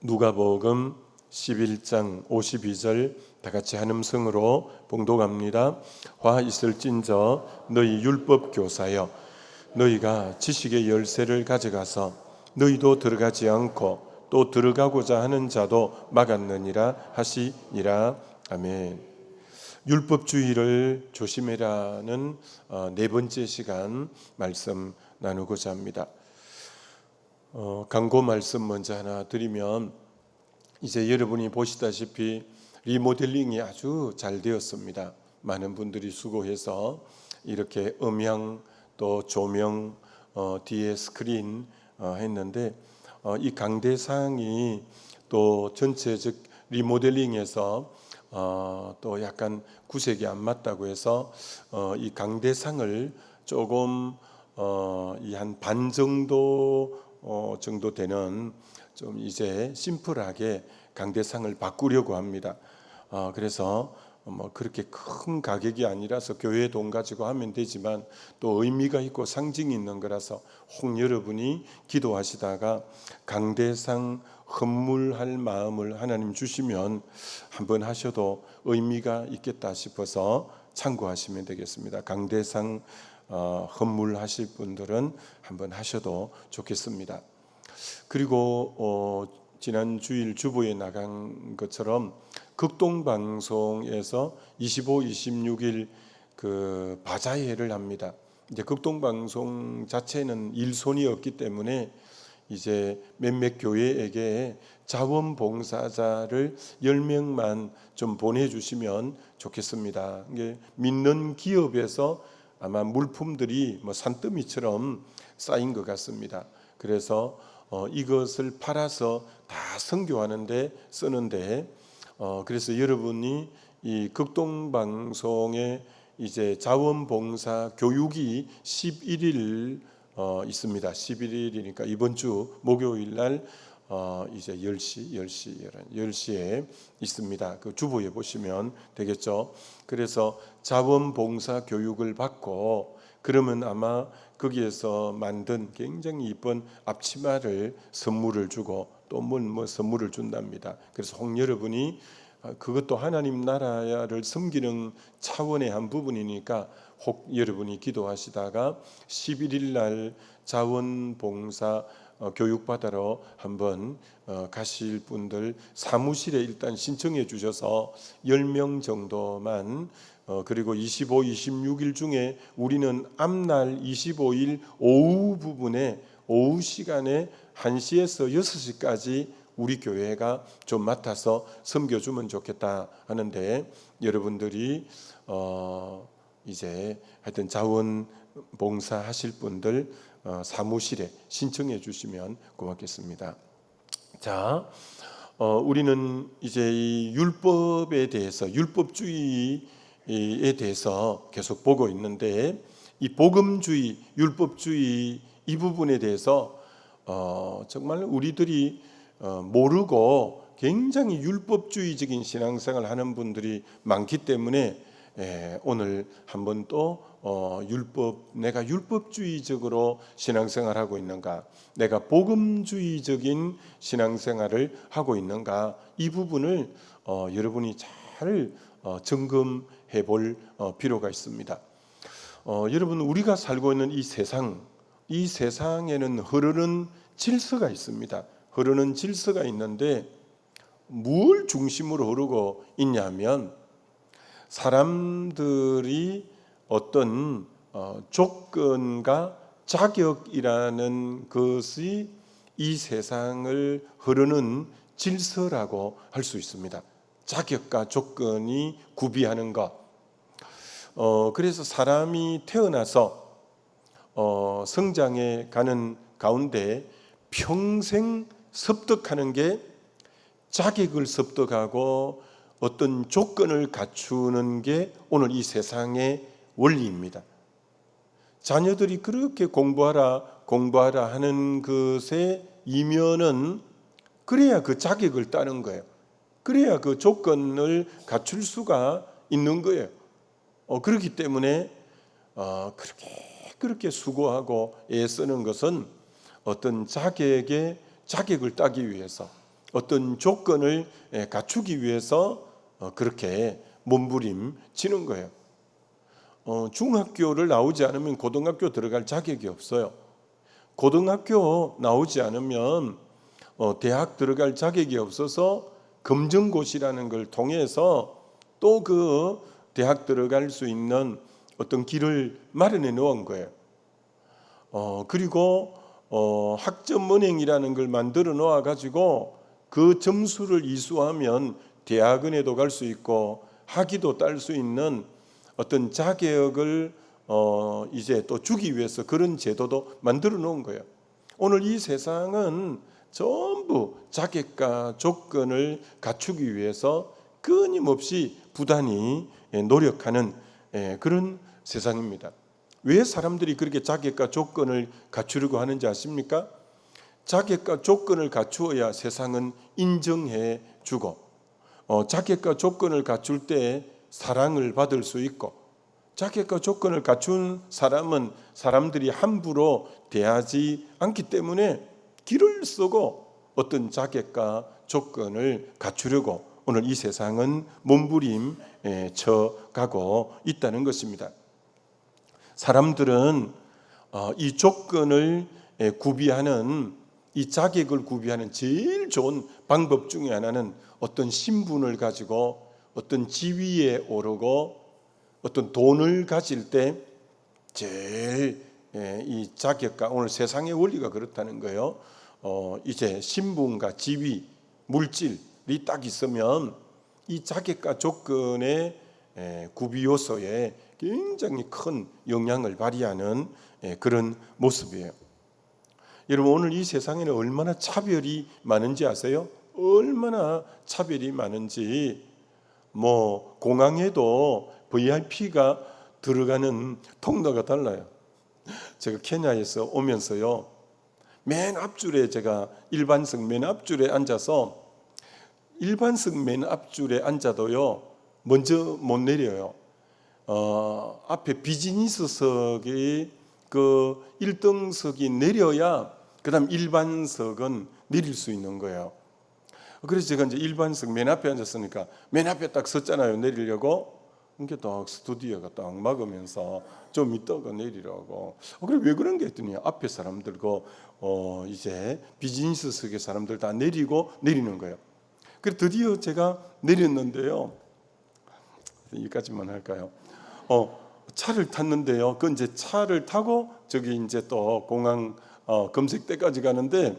누가복음 11장 52절 다 같이 한 음성으로 봉독합니다. 화 있을진저 너희 율법 교사여, 너희가 지식의 열쇠를 가져가서 너희도 들어가지 않고 또 들어가고자 하는 자도 막았느니라 하시니라. 아멘. 율법주의를 조심해라는 네 번째 시간 말씀 나누고자 합니다. 광고 말씀 먼저 하나 드리면, 이제 여러분이 보시다시피 리모델링이 아주 잘 되었습니다. 많은 분들이 수고해서 이렇게 음향 또 조명 뒤에 스크린 했는데, 이 강대상이 또 전체적 리모델링에서 또 약간 구색이 안 맞다고 해서 이 강대상을 조금 이 한 반 정도 되는 좀 이제 심플하게 강대상을 바꾸려고 합니다. 그래서 뭐 그렇게 큰 가격이 아니라서 교회 돈 가지고 하면 되지만 또 의미가 있고 상징이 있는 거라서 혹 여러분이 기도하시다가 강대상 헌물할 마음을 하나님 주시면 한번 하셔도 의미가 있겠다 싶어서 참고하시면 되겠습니다. 강대상 헌물하실 분들은 한번 하셔도 좋겠습니다. 그리고 지난 주일 주보에 나간 것처럼 극동방송에서 25, 26일 그 바자회를 합니다. 이제 극동방송 자체는 일손이 없기 때문에 이제 몇몇 교회에게 자원봉사자를 10명만 좀 보내주시면 좋겠습니다. 이게 믿는 기업에서 아마 물품들이 뭐 산더미처럼 쌓인 것 같습니다. 그래서 이것을 팔아서 다 선교하는데 쓰는데, 그래서 여러분이 이 극동방송에 이제 자원봉사 교육이 11일 있습니다. 11일이니까 이번 주 목요일 날 이제 10시에 있습니다. 그 주보에 보시면 되겠죠. 그래서 자원봉사 교육을 받고, 그러면 아마 거기에서 만든 굉장히 이쁜 앞치마를 선물을 주고 또 뭐 선물을 준답니다. 그래서 혹 여러분이 그것도 하나님 나라를 섬기는 차원의 한 부분이니까 혹 여러분이 기도하시다가 11일 날 자원봉사 교육받으러 한번 가실 분들 사무실에 일단 신청해 주셔서 10명 정도만, 그리고 25, 26일 중에 우리는 앞날 25일 오후 부분에 오후 시간에 1시에서 6시까지 우리 교회가 좀 맡아서 섬겨주면 좋겠다 하는데, 여러분들이 이제 하여튼 자원봉사 하실 분들 사무실에 신청해 주시면 고맙겠습니다. 자, 우리는 이제 이 율법에 대해서, 율법주의에 대해서 계속 보고 있는데, 이 복음주의, 율법주의 이 부분에 대해서 정말 우리들이 모르고 굉장히 율법주의적인 신앙생활을 하는 분들이 많기 때문에 오늘 한번 또 내가 율법주의적으로 신앙생활하고 있는가, 내가 복음주의적인 신앙생활을 하고 있는가, 이 부분을 여러분이 잘 점검해 볼 필요가 있습니다. 여러분, 우리가 살고 있는 이 세상에는 흐르는 질서가 있습니다. 흐르는 질서가 있는데 뭘 중심으로 흐르고 있냐면, 사람들이 어떤 조건과 자격이라는 것이 이 세상을 흐르는 질서라고 할 수 있습니다. 자격과 조건이 구비하는 것. 그래서 사람이 태어나서 성장해 가는 가운데 평생 습득하는 게 자격을 습득하고 어떤 조건을 갖추는 게 오늘 이 세상의 원리입니다. 자녀들이 그렇게 공부하라 하는 것의 이면은 그래야 그 자격을 따는 거예요. 그래야 그 조건을 갖출 수가 있는 거예요. 그렇기 때문에 그렇게 수고하고 애쓰는 것은 어떤 자격을 따기 위해서, 어떤 조건을 갖추기 위해서 그렇게 몸부림치는 거예요. 중학교를 나오지 않으면 고등학교 들어갈 자격이 없어요. 고등학교 나오지 않으면 대학 들어갈 자격이 없어서 검정고시라는 걸 통해서 또 그 대학 들어갈 수 있는 어떤 길을 마련해 놓은 거예요. 그리고 학점은행이라는 걸 만들어 놓아 가지고 그 점수를 이수하면 대학원에도 갈 수 있고 학위도 딸 수 있는 어떤 자격을 이제 또 주기 위해서 그런 제도도 만들어 놓은 거예요. 오늘 이 세상은 전부 자격과 조건을 갖추기 위해서 끊임없이 부단히 노력하는 그런 세상입니다. 왜 사람들이 그렇게 자격과 조건을 갖추려고 하는지 아십니까? 자격과 조건을 갖추어야 세상은 인정해 주고 자격과 조건을 갖출 때 사랑을 받을 수 있고 자격과 조건을 갖춘 사람은 사람들이 함부로 대하지 않기 때문에 길을 쓰고 어떤 자격과 조건을 갖추려고 오늘 이 세상은 몸부림쳐 가고 있다는 것입니다. 사람들은 이 조건을 구비하는 이 자격을 구비하는 제일 좋은 방법 중에 하나는 어떤 신분을 가지고 어떤 지위에 오르고 어떤 돈을 가질 때 제일 이 자격과 오늘 세상의 원리가 그렇다는 거예요. 이제 신분과 지위, 물질이 딱 있으면 이 자격과 조건의 구비 요소에 굉장히 큰 영향을 발휘하는 그런 모습이에요. 여러분 오늘 이 세상에는 얼마나 차별이 많은지 아세요? 얼마나 차별이 많은지 공항에도 VIP가 들어가는 통로가 달라요. 제가 케냐에서 오면서요. 맨 앞줄에 제가 일반석 맨 앞줄에 앉아서 일반석 맨 앞줄에 앉아도요. 먼저 못 내려요. 앞에 비즈니스석이 그 1등석이 내려야 그다음 일반석은 내릴 수 있는 거예요. 그래서 제가 이제 일반석 맨 앞에 앉았으니까 맨 앞에 딱 섰잖아요. 내리려고. 이렇게 딱 스튜디오가 딱 막으면서 좀 이따가 내리라고. 그래 왜 그런 게 했더니 앞에 사람들 이제 비즈니스석의 사람들 다 내리고 내리는 거예요. 그래 드디어 제가 내렸는데요. 여기까지만 할까요? 차를 탔는데요. 그 이제 차를 타고 저기 이제 또 공항 검색대까지 가는데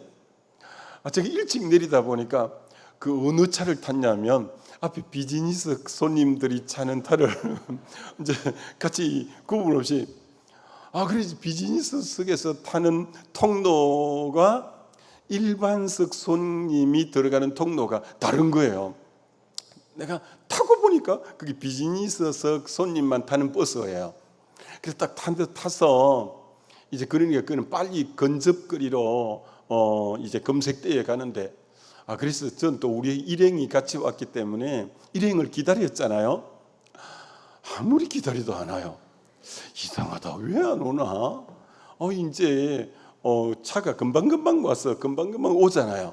저기 일찍 내리다 보니까 그 어느 차를 탔냐면 앞에 비즈니스 손님들이 타는 차를 이제 같이 구분 없이 그래서 비즈니스석에서 타는 통로가 일반석 손님이 들어가는 통로가 다른 거예요. 내가 타고 보니까 그게 비즈니스석 손님만 타는 버스예요. 그래서 딱 타서 이제 그러니까 그는 빨리 건접거리로 이제 검색대에 가는데 그래서 전 또 우리 일행이 같이 왔기 때문에 일행을 기다렸잖아요. 아무리 기다려도 안 와요. 이상하다. 왜 안 오나? 이제 차가 금방금방 와서 금방금방 오잖아요.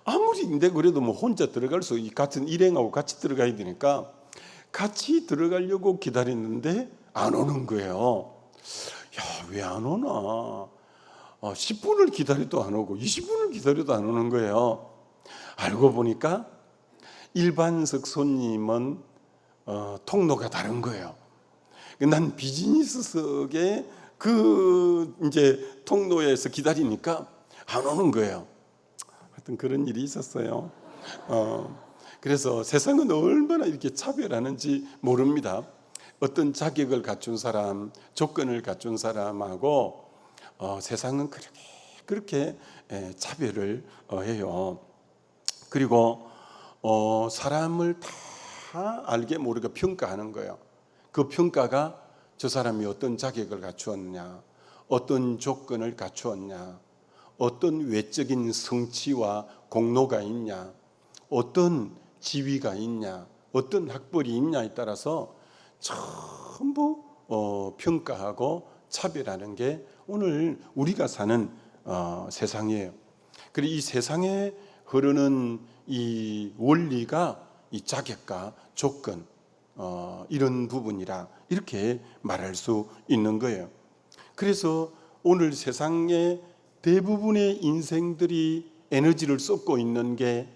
아무리 근데 그래도 혼자 들어갈 수 같은 일행하고 같이 들어가야 되니까 같이 들어가려고 기다렸는데 안 오는 거예요. 왜 안 오나? 10분을 기다려도 안 오고 20분을 기다려도 안 오는 거예요. 알고 보니까 일반석 손님은 통로가 다른 거예요. 난 비즈니스석에 그 이제 통로에서 기다리니까 안 오는 거예요. 하여튼 그런 일이 있었어요. 그래서 세상은 얼마나 이렇게 차별하는지 모릅니다. 어떤 자격을 갖춘 사람, 조건을 갖춘 사람하고 세상은 그렇게 차별을 해요. 그리고 사람을 다 알게 모르게 평가하는 거예요. 그 평가가 저 사람이 어떤 자격을 갖추었냐, 어떤 조건을 갖추었냐, 어떤 외적인 성취와 공로가 있냐, 어떤 지위가 있냐, 어떤 학벌이 있냐에 따라서 전부 평가하고 차별하는 게 오늘 우리가 사는 세상이에요. 그리고 이 세상의 흐르는 이 원리가 이 자격과 조건 이런 부분이라 이렇게 말할 수 있는 거예요. 그래서 오늘 세상의 대부분의 인생들이 에너지를 쏟고 있는 게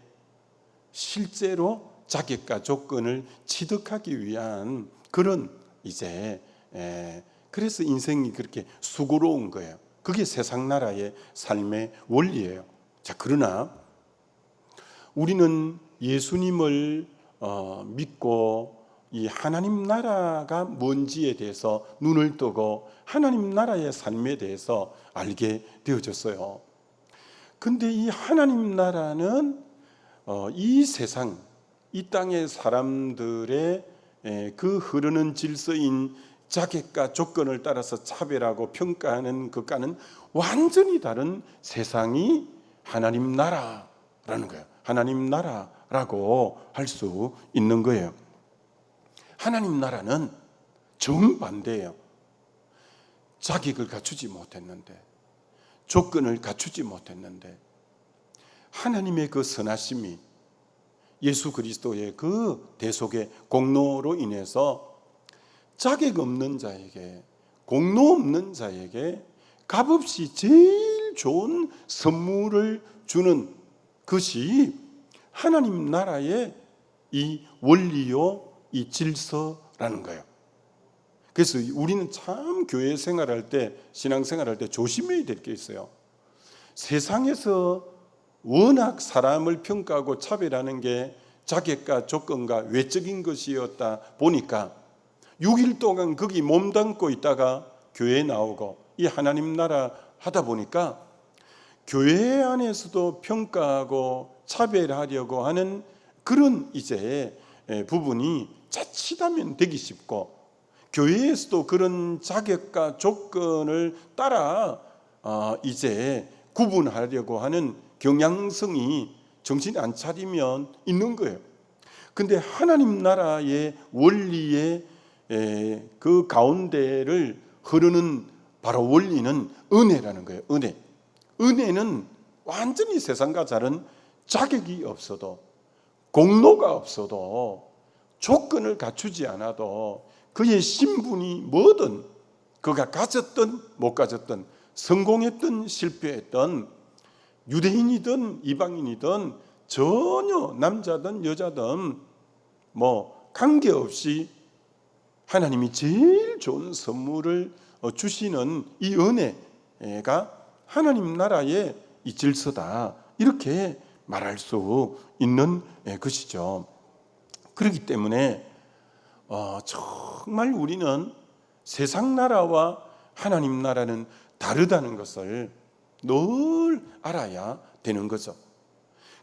실제로 자격과 조건을 취득하기 위한 그런 그래서 인생이 그렇게 수고로운 거예요. 그게 세상 나라의 삶의 원리예요. 자, 그러나 우리는 예수님을 믿고 이 하나님 나라가 뭔지에 대해서 눈을 뜨고 하나님 나라의 삶에 대해서 알게 되어졌어요. 근데 이 하나님 나라는 이 세상, 이 땅의 사람들의 그 흐르는 질서인 자격과 조건을 따라서 차별하고 평가하는 것과는 완전히 다른 세상이 하나님 나라라는 거예요. 하나님 나라라고 할 수 있는 거예요. 하나님 나라는 정반대예요. 자격을 갖추지 못했는데, 조건을 갖추지 못했는데 하나님의 그 선하심이 예수 그리스도의 그 대속의 공로로 인해서 자격 없는 자에게, 공로 없는 자에게 값없이 제일 좋은 선물을 주는 것이 하나님 나라의 이 원리요, 이 질서라는 거예요. 그래서 우리는 참 교회 생활할 때, 신앙 생활할 때 조심해야 될 게 있어요. 세상에서 워낙 사람을 평가하고 차별하는 게 자격과 조건과 외적인 것이었다 보니까 6일 동안 거기 몸담고 있다가 교회에 나오고 이 하나님 나라 하다 보니까 교회 안에서도 평가하고 차별하려고 하는 그런 부분이 자칫하면 되기 쉽고, 교회에서도 그런 자격과 조건을 따라 구분하려고 하는 경향성이 정신 안 차리면 있는 거예요. 근데 하나님 나라의 원리의 그 가운데를 흐르는 바로 원리는 은혜라는 거예요. 은혜는 완전히 세상과 다른 자격이 없어도, 공로가 없어도, 조건을 갖추지 않아도 그의 신분이 뭐든, 그가 가졌든 못 가졌든, 성공했든 실패했든, 유대인이든 이방인이든 전혀 남자든 여자든 관계없이 하나님이 제일 좋은 선물을 주시는 이 은혜가 하나님 나라의 이 질서다, 이렇게 말할 수 있는 것이죠. 그렇기 때문에 정말 우리는 세상 나라와 하나님 나라는 다르다는 것을 늘 알아야 되는 거죠.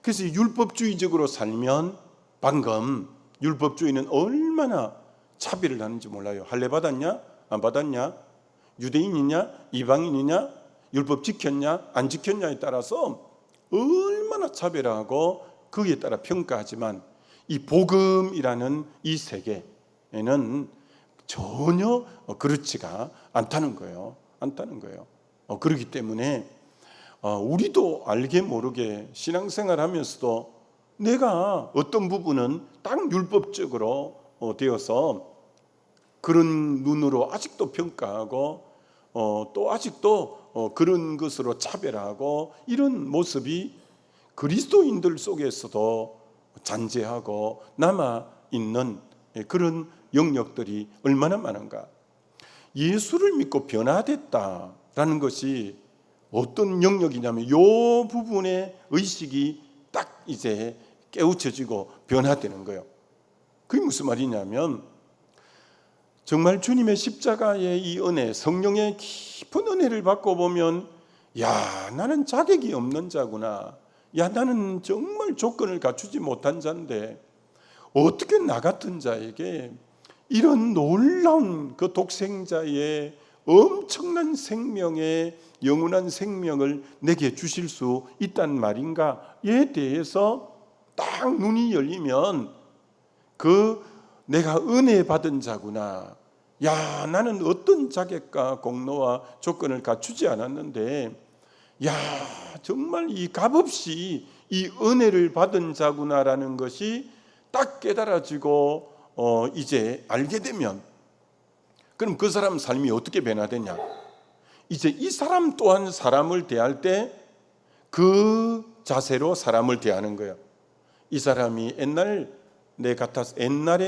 그래서 율법주의적으로 살면, 방금 율법주의는 얼마나 차별을 하는지 몰라요. 할례 받았냐? 안 받았냐? 유대인이냐? 이방인이냐? 율법 지켰냐? 안 지켰냐에 따라서 얼마나 차별하고 거기에 따라 평가하지만, 이 복음이라는 이 세계에는 전혀 그렇지가 않다는 거예요. 그렇기 때문에 우리도 알게 모르게 신앙생활 하면서도 내가 어떤 부분은 딱 율법적으로 되어서 그런 눈으로 아직도 평가하고 또 아직도 그런 것으로 차별하고, 이런 모습이 그리스도인들 속에서도 잔재하고 남아있는 그런 영역들이 얼마나 많은가. 예수를 믿고 변화됐다라는 것이 어떤 영역이냐면 이 부분의 의식이 딱 깨우쳐지고 변화되는 거예요. 그게 무슨 말이냐면, 정말 주님의 십자가의 이 은혜, 성령의 깊은 은혜를 받고 보면, 야, 나는 자격이 없는 자구나. 야, 나는 정말 조건을 갖추지 못한 자인데 어떻게 나 같은 자에게 이런 놀라운 그 독생자의 엄청난 생명의 영원한 생명을 내게 주실 수 있단 말인가에 대해서 딱 눈이 열리면, 내가 은혜 받은 자구나. 야, 나는 어떤 자격과 공로와 조건을 갖추지 않았는데, 야, 정말 이 값없이 이 은혜를 받은 자구나라는 것이 딱 깨달아지고 이제 알게 되면, 그럼 그 사람 삶이 어떻게 변화되냐? 이제 이 사람 또한 사람을 대할 때 그 자세로 사람을 대하는 거예요. 이 사람이 옛날에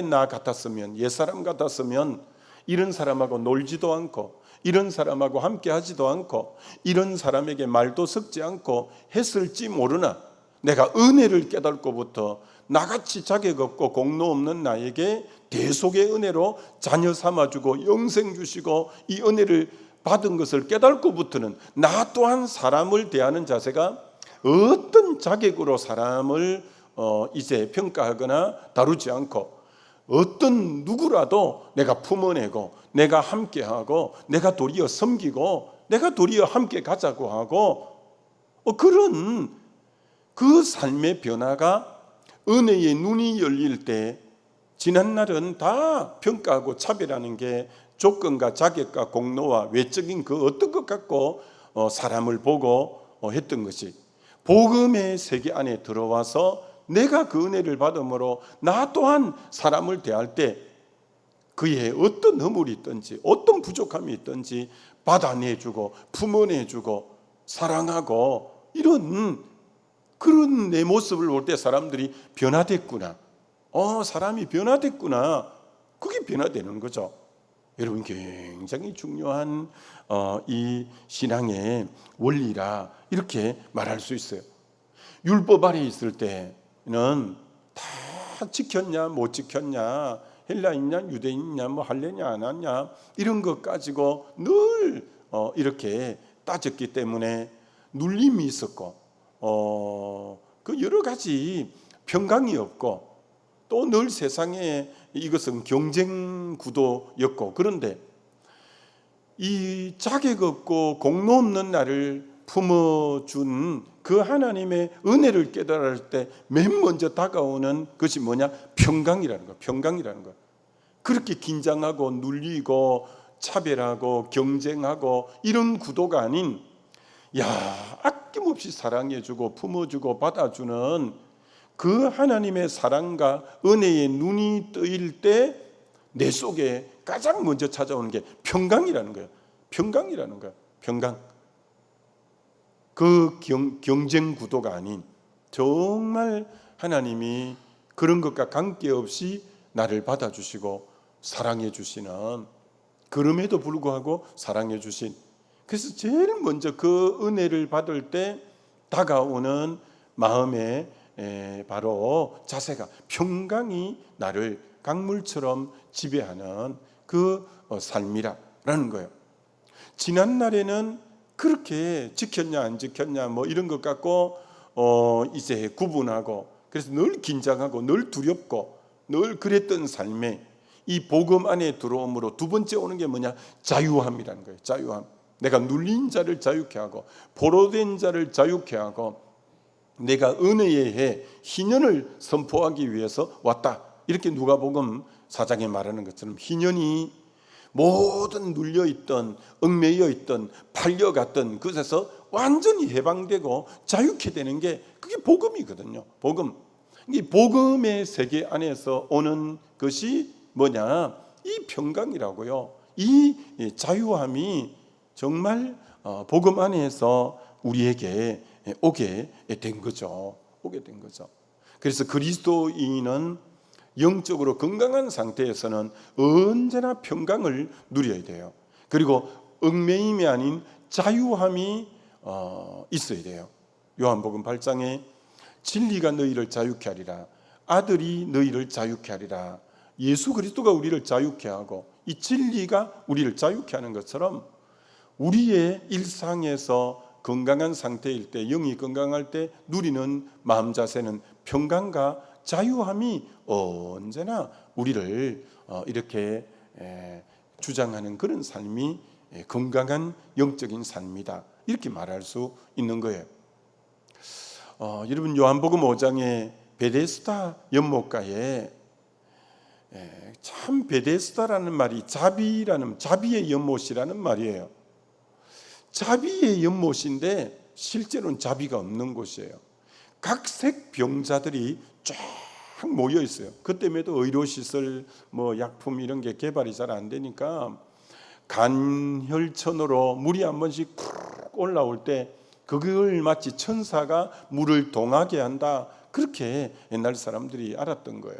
나 같았으면, 옛사람 같았으면 이런 사람하고 놀지도 않고, 이런 사람하고 함께 하지도 않고, 이런 사람에게 말도 섞지 않고 했을지 모르나, 내가 은혜를 깨닫고부터 나같이 자격 없고 공로 없는 나에게 대속의 은혜로 자녀 삼아주고 영생 주시고 이 은혜를 받은 것을 깨닫고부터는 나 또한 사람을 대하는 자세가 어떤 자격으로 사람을 이제 평가하거나 다루지 않고, 어떤 누구라도 내가 품어내고, 내가 함께하고, 내가 도리어 섬기고, 내가 도리어 함께 가자고 하고, 그런 그 삶의 변화가 은혜의 눈이 열릴 때, 지난날은 다 평가하고 차별하는 게 조건과 자격과 공로와 외적인 그 어떤 것 갖고 사람을 보고 했던 것이, 복음의 세계 안에 들어와서 내가 그 은혜를 받음으로 나 또한 사람을 대할 때 그의 어떤 허물이 있든지 어떤 부족함이 있든지 받아내주고 품어내주고 사랑하고, 이런 그런 내 모습을 볼 때 사람들이 변화됐구나, 사람이 변화됐구나, 그게 변화되는 거죠. 여러분, 굉장히 중요한 이 신앙의 원리라 이렇게 말할 수 있어요. 율법 아래 있을 때는 다 지켰냐 못 지켰냐, 헬라인이냐 유대인이냐, 뭐 할례냐 안 하냐, 이런 것 가지고 늘 이렇게 따졌기 때문에 눌림이 있었고, 그 여러 가지 평강이 없고, 또 늘 세상에 이것은 경쟁 구도였고, 그런데 이 자격 없고 공로 없는 나를 품어준 그 하나님의 은혜를 깨달을 때 맨 먼저 다가오는 것이 뭐냐? 평강이라는 거. 평강이라는 거. 그렇게 긴장하고 눌리고 차별하고 경쟁하고 이런 구도가 아닌, 아낌없이 사랑해주고 품어주고 받아주는 그 하나님의 사랑과 은혜의 눈이 뜨일 때 내 속에 가장 먼저 찾아오는 게 평강이라는 거예요. 평강이라는 거예요. 평강. 그 경쟁 구도가 아닌, 정말 하나님이 그런 것과 관계없이 나를 받아주시고 사랑해 주시는, 그럼에도 불구하고 사랑해 주신, 그래서 제일 먼저 그 은혜를 받을 때 다가오는 마음의 바로 자세가 평강이 나를 강물처럼 지배하는 그 삶이라는 거예요. 지난날에는 그렇게 지켰냐 안 지켰냐 뭐 이런 것 갖고 이제 구분하고, 그래서 늘 긴장하고 늘 두렵고 늘 그랬던 삶에, 이 복음 안에 들어옴으로 두 번째 오는 게 뭐냐? 자유함이라는 거예요. 자유함. 내가 눌린 자를 자유케 하고 포로된 자를 자유케 하고, 내가 은혜의 해 희년을 선포하기 위해서 왔다. 이렇게 누가복음 4장에 말하는 것처럼 희년이 모든 눌려있던, 얽매여있던, 팔려갔던 그것에서 완전히 해방되고 자유케 되는 게 그게 복음이거든요. 복음. 이 복음의 세계 안에서 오는 것이 뭐냐? 이 평강이라고요. 이 자유함이 정말 복음 안에서 우리에게 오게 된 거죠. 오게 된 거죠. 그래서 그리스도인은 영적으로 건강한 상태에서는 언제나 평강을 누려야 돼요. 그리고 얽매임이 아닌 자유함이 있어야 돼요. 요한복음 8장에 진리가 너희를 자유케 하리라, 아들이 너희를 자유케 하리라. 예수 그리스도가 우리를 자유케 하고 이 진리가 우리를 자유케 하는 것처럼, 우리의 일상에서 건강한 상태일 때, 영이 건강할 때 누리는 마음 자세는 평강과 자유함이 언제나 우리를 이렇게 주장하는 그런 삶이 건강한 영적인 삶이다, 이렇게 말할 수 있는 거예요. 여러분, 요한복음 5장의 베데스다 연못가에 참 베데스다라는 말이 자비의 연못이라는 말이에요. 자비의 연못인데 실제로는 자비가 없는 곳이에요. 각색 병자들이 쫙 모여 있어요. 그 때문에도 의료시설, 약품 이런 게 개발이 잘 안 되니까 간혈천으로 물이 한 번씩 푹 올라올 때 그걸 마치 천사가 물을 동하게 한다, 그렇게 옛날 사람들이 알았던 거예요.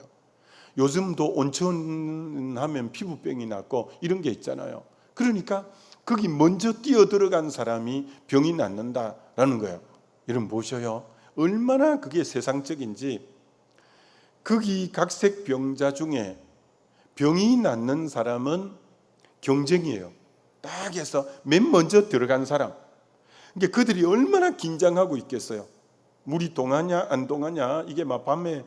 요즘도 온천 하면 피부병이 낫고 이런 게 있잖아요. 그러니까 거기 먼저 뛰어 들어간 사람이 병이 낫는다라는 거예요. 여러분 보셔요, 얼마나 그게 세상적인지. 거기 각색 병자 중에 병이 낫는 사람은 경쟁이에요. 딱 해서 맨 먼저 들어간 사람. 그러니까 그들이 얼마나 긴장하고 있겠어요. 물이 동하냐 안 동하냐, 이게 막 밤에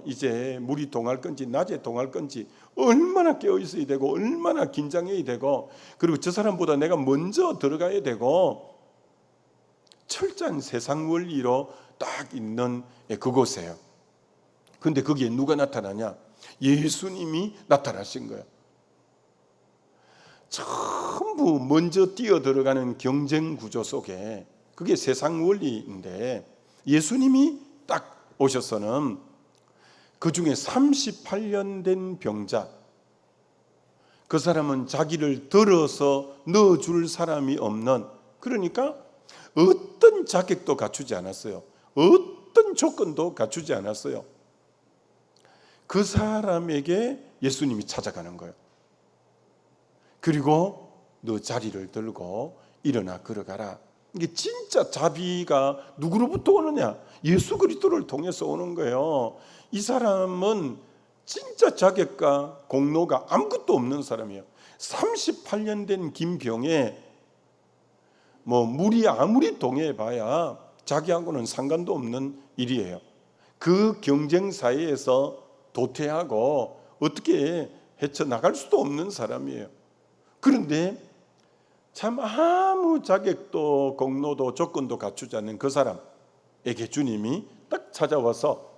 이제 물이 동할 건지 낮에 동할 건지 얼마나 깨어 있어야 되고 얼마나 긴장해야 되고, 그리고 저 사람보다 내가 먼저 들어가야 되고, 철저한 세상 원리로 딱 있는 그곳이에요. 근데 거기에 누가 나타나냐? 예수님이 나타나신 거예요. 전부 먼저 뛰어 들어가는 경쟁 구조 속에, 그게 세상 원리인데, 예수님이 딱 오셔서는 그 중에 38년 된 병자, 그 사람은 자기를 들어서 넣어줄 사람이 없는, 그러니까 어떤 자격도 갖추지 않았어요. 어떤 조건도 갖추지 않았어요. 그 사람에게 예수님이 찾아가는 거예요. 그리고 너 자리를 들고 일어나 걸어가라. 이게 진짜 자비가 누구로부터 오느냐? 예수 그리스도를 통해서 오는 거예요. 이 사람은 진짜 자격과 공로가 아무것도 없는 사람이에요. 38년 된 김병에 물이 아무리 동해봐야 자기하고는 상관도 없는 일이에요. 그 경쟁 사회에서 도태하고 어떻게 헤쳐나갈 수도 없는 사람이에요. 그런데 참 아무 자격도 공로도 조건도 갖추지 않는 그 사람에게 주님이 딱 찾아와서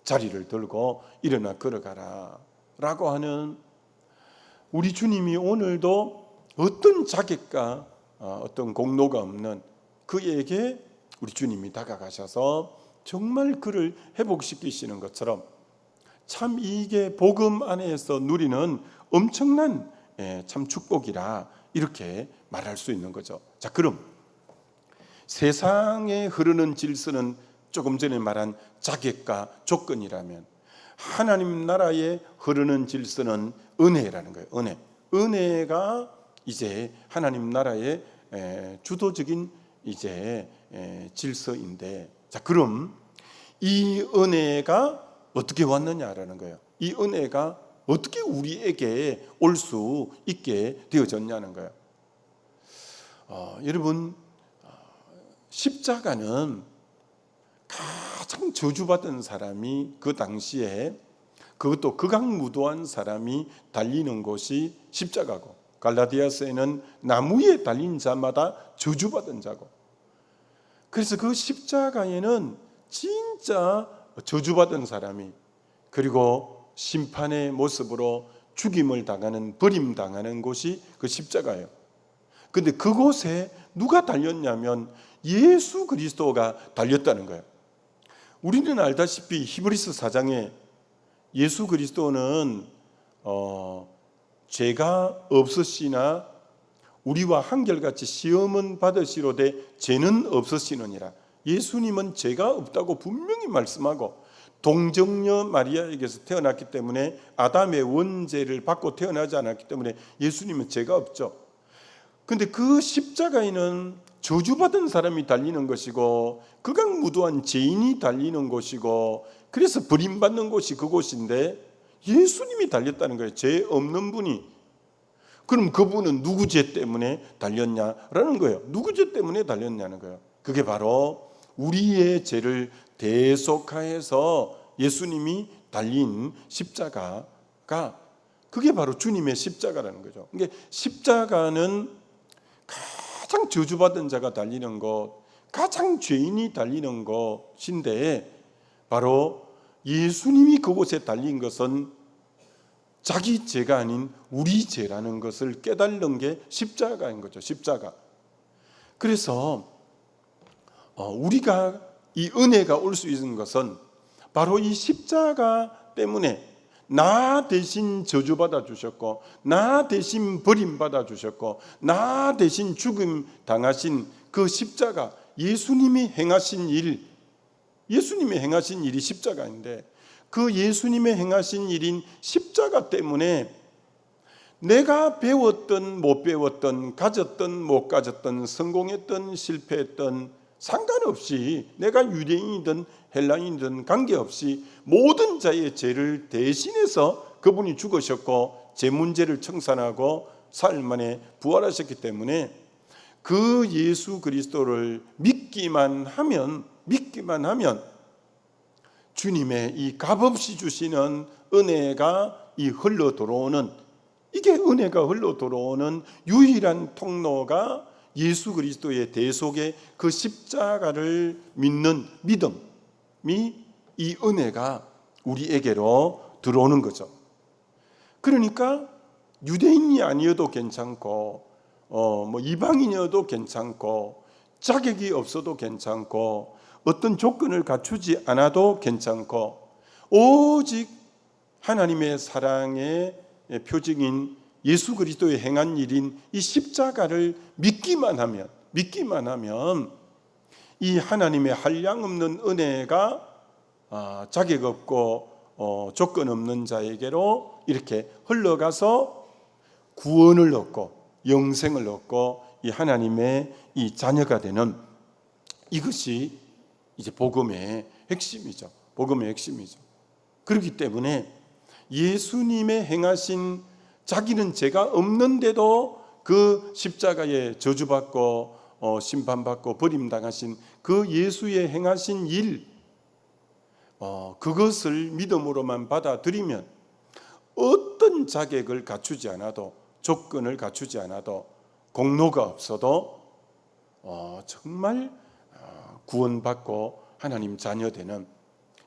자리를 들고 일어나 걸어가라 라고 하는, 우리 주님이 오늘도 어떤 자격과 어떤 공로가 없는 그에게 우리 주님이 다가가셔서 정말 그를 회복시키시는 것처럼, 참 이게 복음 안에서 누리는 엄청난 참 축복이라 이렇게 말할 수 있는 거죠. 자, 그럼 세상에 흐르는 질서는 조금 전에 말한 자격과 조건이라면, 하나님 나라에 흐르는 질서는 은혜라는 거예요. 은혜가 이제 하나님 나라의 주도적인 이제 질서인데, 자, 그럼 이 은혜가 어떻게 왔느냐라는 거예요. 이 은혜가 어떻게 우리에게 올 수 있게 되어졌냐는 거예요. 여러분, 십자가는 가장 저주받은 사람이 그 당시에, 그것도 극악무도한 사람이 달리는 곳이 십자가고, 갈라디아서에는 나무에 달린 자마다 저주받은 자고, 그래서 그 십자가에는 진짜 저주받은 사람이, 그리고 심판의 모습으로 죽임을 당하는, 버림당하는 곳이 그 십자가예요. 근데 그곳에 누가 달렸냐면 예수 그리스도가 달렸다는 거예요. 우리는 알다시피 히브리서 4장에 예수 그리스도는 죄가 없으시나 우리와 한결같이 시험은 받으시로되 죄는 없으시느니라. 예수님은 죄가 없다고 분명히 말씀하고, 동정녀 마리아에게서 태어났기 때문에, 아담의 원죄를 받고 태어나지 않았기 때문에 예수님은 죄가 없죠. 근데 그 십자가에는 저주받은 사람이 달리는 것이고, 극악무도한 죄인이 달리는 곳이고, 그래서 버림받는 곳이 그곳인데 예수님이 달렸다는 거예요. 죄 없는 분이. 그럼 그분은 누구 죄 때문에 달렸냐라는 거예요. 누구 죄 때문에 달렸냐는 거예요. 그게 바로 우리의 죄를 대속하여서 예수님이 달린 십자가가, 그게 바로 주님의 십자가라는 거죠. 그러니까 십자가는 가장 저주받은 자가 달리는 곳, 가장 죄인이 달리는 곳인데, 바로 예수님이 그곳에 달린 것은 자기 죄가 아닌 우리 죄라는 것을 깨달는 게 십자가인 거죠. 십자가. 그래서 우리가 이 은혜가 올 수 있는 것은 바로 이 십자가 때문에 나 대신 저주받아 주셨고, 나 대신 버림받아 주셨고, 나 대신 죽임 당하신 그 십자가, 예수님이 행하신 일이 십자가인데, 그 예수님의 행하신 일인 십자가 때문에 내가 배웠던 못 배웠던, 가졌던 못 가졌던, 성공했던 실패했던 상관없이, 내가 유대인이든 헬라인이든 관계없이 모든 자의 죄를 대신해서 그분이 죽으셨고 제 문제를 청산하고 사흘 만에 부활하셨기 때문에 그 예수 그리스도를 믿기만 하면 주님의 이 값없이 주시는 은혜가 흘러 들어오는, 이게 은혜가 흘러 들어오는 유일한 통로가 예수 그리스도의 대속의 그 십자가를 믿는 믿음이, 이 은혜가 우리에게로 들어오는 거죠. 그러니까 유대인이 아니어도 괜찮고, 이방인이어도 괜찮고, 자격이 없어도 괜찮고, 어떤 조건을 갖추지 않아도 괜찮고, 오직 하나님의 사랑의 표징인 예수 그리스도의 행한 일인 이 십자가를 믿기만 하면 이 하나님의 한량없는 은혜가 자격 없고 조건 없는 자에게로 이렇게 흘러가서 구원을 얻고 영생을 얻고 이 하나님의 이 자녀가 되는, 이것이 이제 복음의 핵심이죠. 그렇기 때문에 예수님의 행하신, 자기는 죄가 없는데도 그 십자가에 저주받고 심판받고 버림당하신 그 예수의 행하신 일, 그것을 믿음으로만 받아들이면 어떤 자격을 갖추지 않아도, 조건을 갖추지 않아도, 공로가 없어도 정말 구원받고 하나님 자녀되는,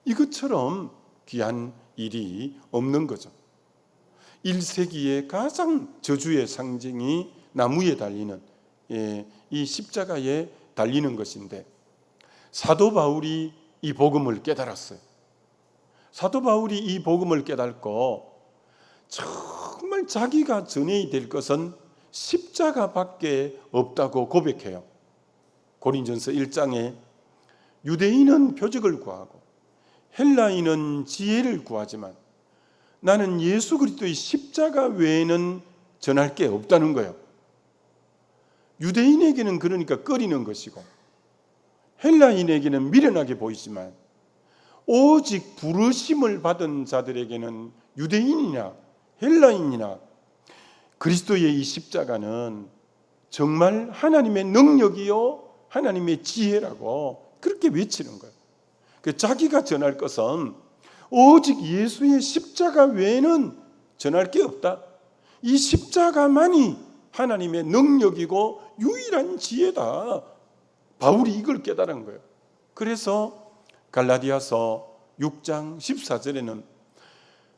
이것처럼 귀한 일이 없는 거죠. 1세기의 가장 저주의 상징이 나무에 달리는, 이 십자가에 달리는 것인데, 사도 바울이 이 복음을 깨달았어요. 사도 바울이 이 복음을 깨닫고 정말 자기가 전해야 될 것은 십자가밖에 없다고 고백해요. 고린전서 1장에 유대인은 표적을 구하고 헬라인은 지혜를 구하지만 나는 예수 그리스도의 십자가 외에는 전할 게 없다는 거예요. 유대인에게는 그러니까 꺼리는 것이고, 헬라인에게는 미련하게 보이지만, 오직 부르심을 받은 자들에게는, 유대인이나 헬라인이나, 그리스도의 이 십자가는 정말 하나님의 능력이요 하나님의 지혜라고 그렇게 외치는 거예요. 자기가 전할 것은 오직 예수의 십자가 외에는 전할 게 없다. 이 십자가만이 하나님의 능력이고 유일한 지혜다. 바울이 이걸 깨달은 거예요. 그래서 갈라디아서 6장 14절에는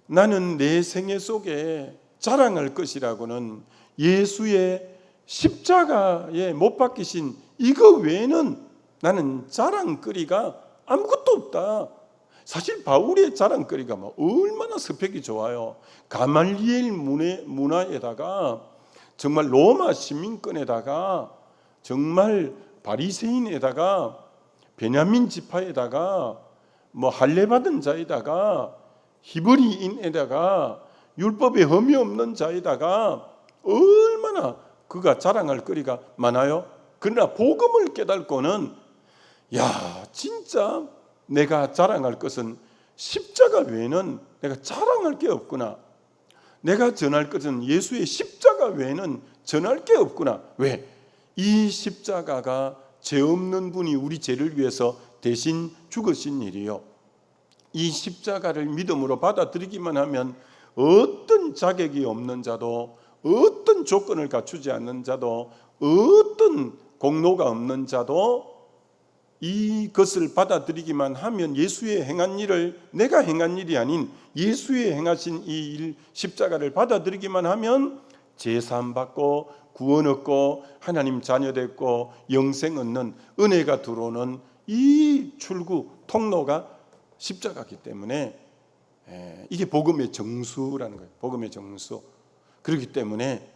나는 내 생애 속에 자랑할 것이라고는 예수의 십자가에 못 박히신 이거 외에는 나는 자랑거리가 아무것도 없다. 사실 바울의 자랑거리가 얼마나 스펙이 좋아요. 가말리엘 문화에다가, 정말 로마 시민권에다가, 정말 바리새인에다가, 베냐민 지파에다가, 할례 받은 자에다가, 히브리인에다가, 율법에 흠이 없는 자에다가 얼마나 그가 자랑할 거리가 많아요. 그러나 복음을 깨닫고는, 야, 진짜 내가 자랑할 것은 십자가 외에는 내가 자랑할 게 없구나. 내가 전할 것은 예수의 십자가 외에는 전할 게 없구나. 왜? 이 십자가가 죄 없는 분이 우리 죄를 위해서 대신 죽으신 일이요, 이 십자가를 믿음으로 받아들이기만 하면 어떤 자격이 없는 자도, 어떤 조건을 갖추지 않는 자도, 어떤 공로가 없는 자도 이것을 받아들이기만 하면, 예수의 행한 일을, 내가 행한 일이 아닌 예수의 행하신 이 일, 십자가를 받아들이기만 하면 제사함 받고 구원 얻고 하나님 자녀 됐고 영생 얻는, 은혜가 들어오는 이 출구 통로가 십자가이기 때문에 이게 복음의 정수라는 거예요. 복음의 정수. 그렇기 때문에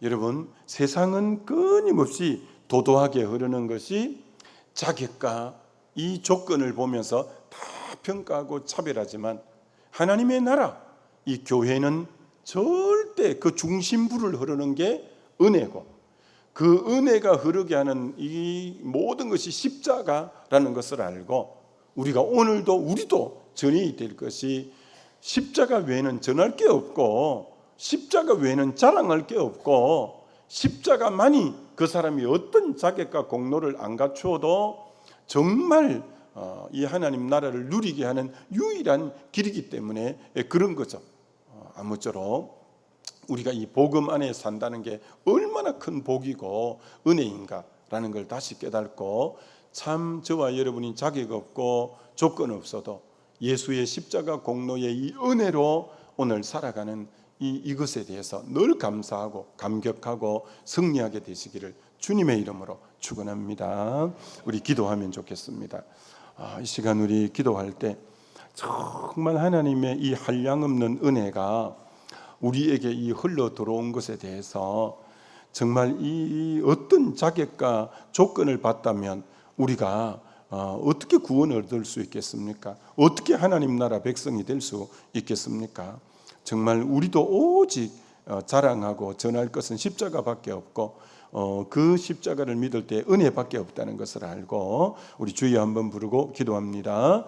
여러분, 세상은 끊임없이 도도하게 흐르는 것이 자격과 이 조건을 보면서 다 평가하고 차별하지만, 하나님의 나라, 이 교회는 절대 그 중심부를 흐르는 게 은혜고, 그 은혜가 흐르게 하는 이 모든 것이 십자가라는 것을 알고, 우리가 오늘도 우리도 전이 될 것이 십자가 외에는 전할 게 없고, 십자가 외에는 자랑할 게 없고, 십자가만이 그 사람이 어떤 자격과 공로를 안 갖추어도 정말 이 하나님 나라를 누리게 하는 유일한 길이기 때문에 그런 거죠. 아무쪼록 우리가 이 복음 안에 산다는 게 얼마나 큰 복이고 은혜인가라는 걸 다시 깨닫고, 참 저와 여러분이 자격 없고 조건 없어도 예수의 십자가 공로의 이 은혜로 오늘 살아가는 이것에 대해서 늘 감사하고 감격하고 승리하게 되시기를 주님의 이름으로 축원합니다. 우리 기도하면 좋겠습니다. 이 시간 우리 기도할 때 정말 하나님의 이 한량없는 은혜가 우리에게 이 흘러 들어온 것에 대해서 정말 이 어떤 자격과 조건을 받다면 우리가 어떻게 구원을 얻을 수 있겠습니까? 어떻게 하나님 나라 백성이 될 수 있겠습니까? 정말 우리도 오직 자랑하고 전할 것은 십자가밖에 없고, 그 십자가를 믿을 때 은혜밖에 없다는 것을 알고 우리 주여 한번 부르고 기도합니다.